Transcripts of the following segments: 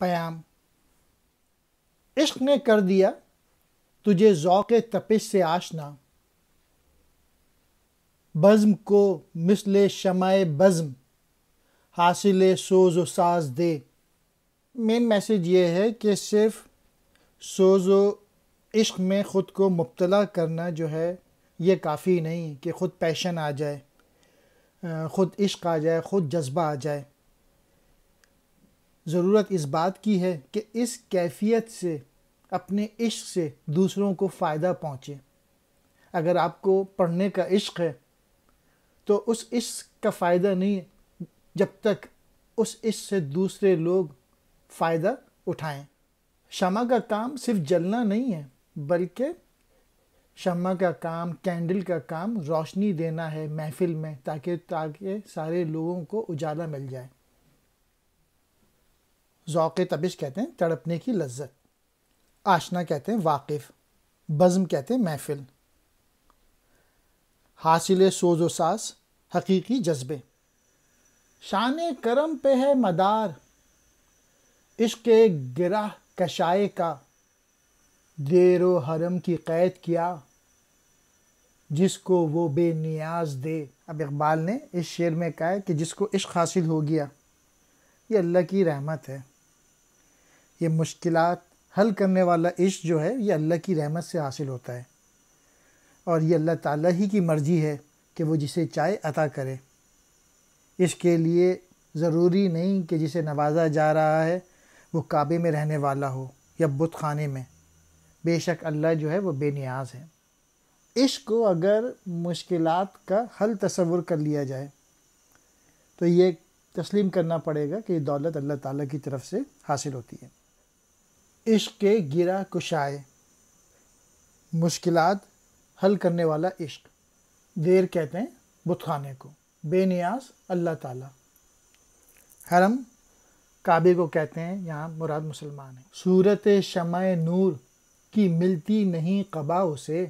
پیام: عشق نے کر دیا تجھے ذوق تپش سے آشنا، بزم کو مثل شمع بزم حاصل سوز و ساز دے۔ مین میسج یہ ہے کہ صرف سوز و عشق میں خود کو مبتلا کرنا جو ہے یہ کافی نہیں کہ خود پیشن آ جائے، خود عشق آ جائے، خود جذبہ آ جائے۔ ضرورت اس بات کی ہے کہ اس کیفیت سے، اپنے عشق سے دوسروں کو فائدہ پہنچے۔ اگر آپ کو پڑھنے کا عشق ہے تو اس عشق کا فائدہ نہیں جب تک اس عشق سے دوسرے لوگ فائدہ اٹھائیں۔ شمع کا کام صرف جلنا نہیں ہے، بلکہ شمع کا کام، کینڈل کا کام روشنی دینا ہے محفل میں، تاکہ سارے لوگوں کو اجالا مل جائے۔ ذوق تبش کہتے ہیں تڑپنے کی لذت، آشنا کہتے ہیں واقف، بزم کہتے ہیں محفل، حاصل سوز و ساز حقیقی جذبے۔ شان کرم پہ ہے مدار عشق گرہ کشائے کا، دیر و حرم کی قید کیا جس کو وہ بے نیاز دے۔ اب اقبال نے اس شعر میں کہا ہے کہ جس کو عشق حاصل ہو گیا، یہ اللہ کی رحمت ہے۔ یہ مشکلات حل کرنے والا عشق جو ہے یہ اللہ کی رحمت سے حاصل ہوتا ہے، اور یہ اللہ تعالیٰ ہی کی مرضی ہے کہ وہ جسے چاہے عطا کرے۔ اس کے لیے ضروری نہیں کہ جسے نوازا جا رہا ہے وہ کعبے میں رہنے والا ہو یا بت خانے میں، بے شک اللہ جو ہے وہ بے نیاز ہے۔ عشق کو اگر مشکلات کا حل تصور کر لیا جائے تو یہ تسلیم کرنا پڑے گا کہ یہ دولت اللہ تعالیٰ کی طرف سے حاصل ہوتی ہے۔ عشق کے گرہ کشائے، مشکلات حل کرنے والا عشق۔ دیر کہتے ہیں بت خانے کو، بے نیاز اللہ تعالیٰ۔ حرم کعبے کو کہتے ہیں، یہاں مراد مسلمان ہیں۔ صورت شمع نور کی ملتی نہیں قبا اسے،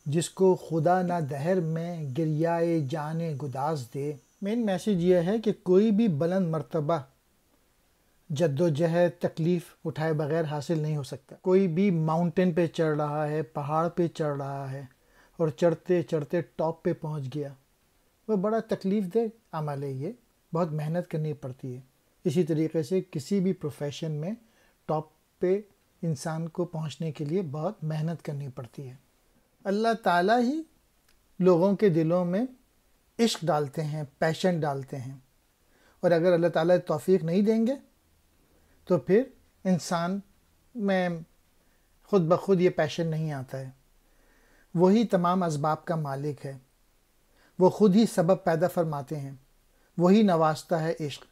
جس کو خدا نہ دہر میں گریائے جان گداز دے۔ مین میسیج یہ ہے کہ کوئی بھی بلند مرتبہ جد و جہد تکلیف اٹھائے بغیر حاصل نہیں ہو سکتا۔ کوئی بھی ماؤنٹین پہ چڑھ رہا ہے، پہاڑ پہ چڑھ رہا ہے اور چڑھتے چڑھتے ٹاپ پہ پہنچ گیا، وہ بڑا تکلیف دہ عمل ہے، یہ بہت محنت کرنی پڑتی ہے۔ اسی طریقے سے کسی بھی پروفیشن میں ٹاپ پہ انسان کو پہنچنے کے لیے بہت محنت کرنی پڑتی ہے۔ اللہ تعالیٰ ہی لوگوں کے دلوں میں عشق ڈالتے ہیں، پیشن ڈالتے ہیں، اور اگر اللہ تعالیٰ توفیق نہیں دیں گے تو پھر انسان میں خود بخود یہ پیشن نہیں آتا ہے۔ وہی تمام اسباب کا مالک ہے، وہ خود ہی سبب پیدا فرماتے ہیں، وہی نوازتا ہے عشق،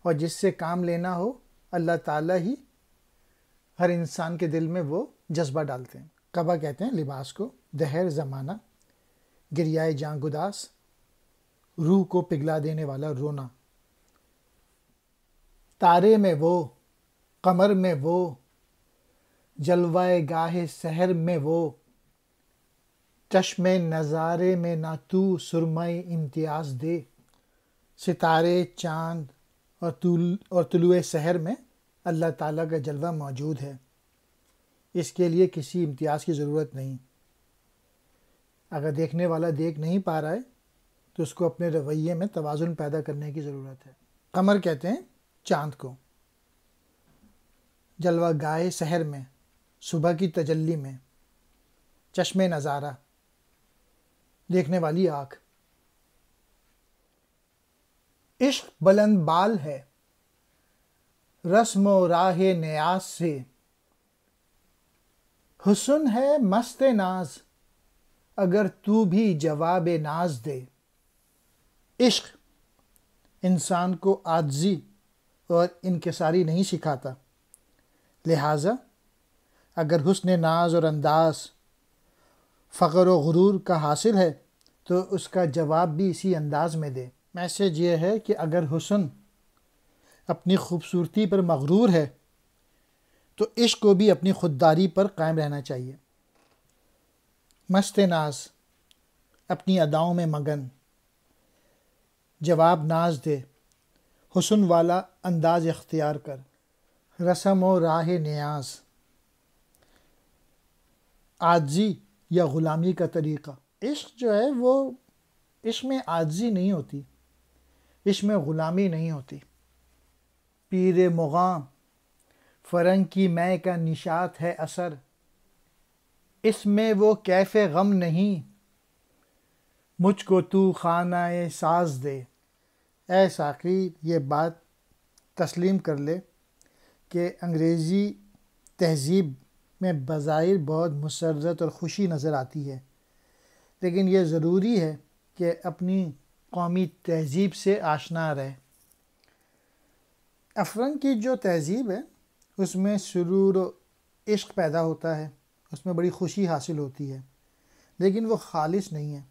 اور جس سے کام لینا ہو اللہ تعالیٰ ہی ہر انسان کے دل میں وہ جذبہ ڈالتے ہیں۔ قبا کہتے ہیں لباس کو، دہر زمانہ، گریائے جاں گداس روح کو پگھلا دینے والا رونا۔ تارے میں وہ، قمر میں وہ، جلوائے گاہ سحر میں وہ، چشم نظارے میں نہ تو سرمئی امتیاز دے۔ ستارے، چاند اور طلوع سحر میں اللہ تعالیٰ کا جلوہ موجود ہے، اس کے لیے کسی امتیاز کی ضرورت نہیں۔ اگر دیکھنے والا دیکھ نہیں پا رہا ہے تو اس کو اپنے رویے میں توازن پیدا کرنے کی ضرورت ہے۔ قمر کہتے ہیں چاند کو، جلوہ گاہ سحر میں، صبح کی تجلی میں، چشم نظارہ، دیکھنے والی آنکھ۔ عشق بلند بال ہے رسم و راہ نیاز سے، حسن ہے مست ناز اگر تو بھی جواب ناز دے۔ عشق انسان کو عاجزی اور انکساری نہیں سکھاتا، لہٰذا اگر حسن ناز اور انداز فخر و غرور کا حاصل ہے تو اس کا جواب بھی اسی انداز میں دے۔ میسیج یہ ہے کہ اگر حسن اپنی خوبصورتی پر مغرور ہے تو عشق کو بھی اپنی خودداری پر قائم رہنا چاہیے۔ مست ناز، اپنی اداؤں میں مگن، جواب ناز دے، حسن والا انداز اختیار کر، رسم و راہ نیاز، عاجزی یا غلامی کا طریقہ۔ عشق جو ہے وہ، عشق میں عاجزی نہیں ہوتی، عشق میں غلامی نہیں ہوتی۔ پیر مغاں فرنگ کی مے کا نشاط ہے اثر، اس میں وہ کیف غم نہیں، مجھ کو تو خانہ ساز دے۔ اے ساقی یہ بات تسلیم کر لے کہ انگریزی تہذیب میں بظاہر بہت مسرت اور خوشی نظر آتی ہے، لیکن یہ ضروری ہے کہ اپنی قومی تہذیب سے آشنا رہے۔ افرنگ کی جو تہذیب ہے اس میں سرور و عشق پیدا ہوتا ہے، اس میں بڑی خوشی حاصل ہوتی ہے، لیکن وہ خالص نہیں ہے۔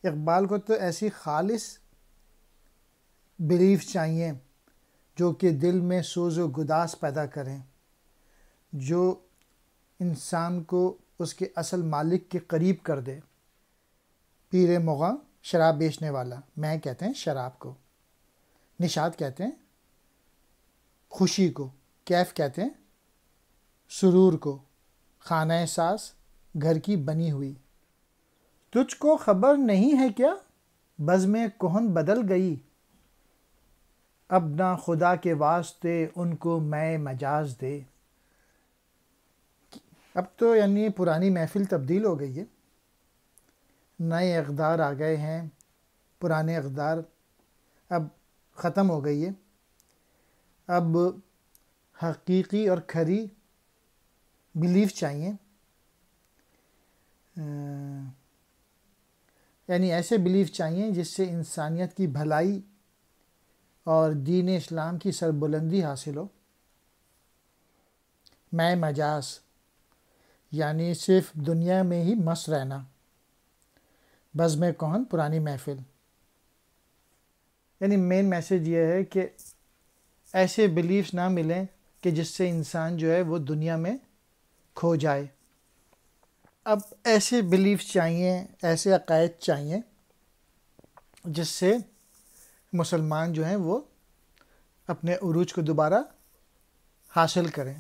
اقبال کو تو ایسی خالص بلیف چاہیے جو کہ دل میں سوز و گداز پیدا کریں، جو انسان کو اس کے اصل مالک کے قریب کر دے۔ پیر مغاں شراب بیچنے والا، میں کہتے ہیں شراب کو، نشاط کہتے ہیں خوشی کو، کیف کہتے ہیں سرور کو، خانہ ساز گھر کی بنی ہوئی۔ تجھ کو خبر نہیں ہے کیا بزم کہن بدل گئی، اب نہ خدا کے واسطے ان کو میں مجاز دے۔ اب تو یعنی پرانی محفل تبدیل ہو گئی ہے، نئے اقدار آ گئے ہیں، پرانے اقدار اب ختم ہو گئی ہے۔ اب حقیقی اور کھری بلیف چاہیے، یعنی ایسے بلیف چاہیے جس سے انسانیت کی بھلائی اور دین اسلام کی سربلندی حاصل ہو۔ میں مجاز یعنی صرف دنیا میں ہی مست رہنا، بزم کہن پرانی محفل، یعنی مین میسج یہ ہے کہ ایسے بلیفز نہ ملیں کہ جس سے انسان جو ہے وہ دنیا میں کھو جائے۔ اب ایسے بلیفز چاہیے، ایسے عقائد چاہیے جس سے مسلمان جو ہیں وہ اپنے عروج کو دوبارہ حاصل کریں۔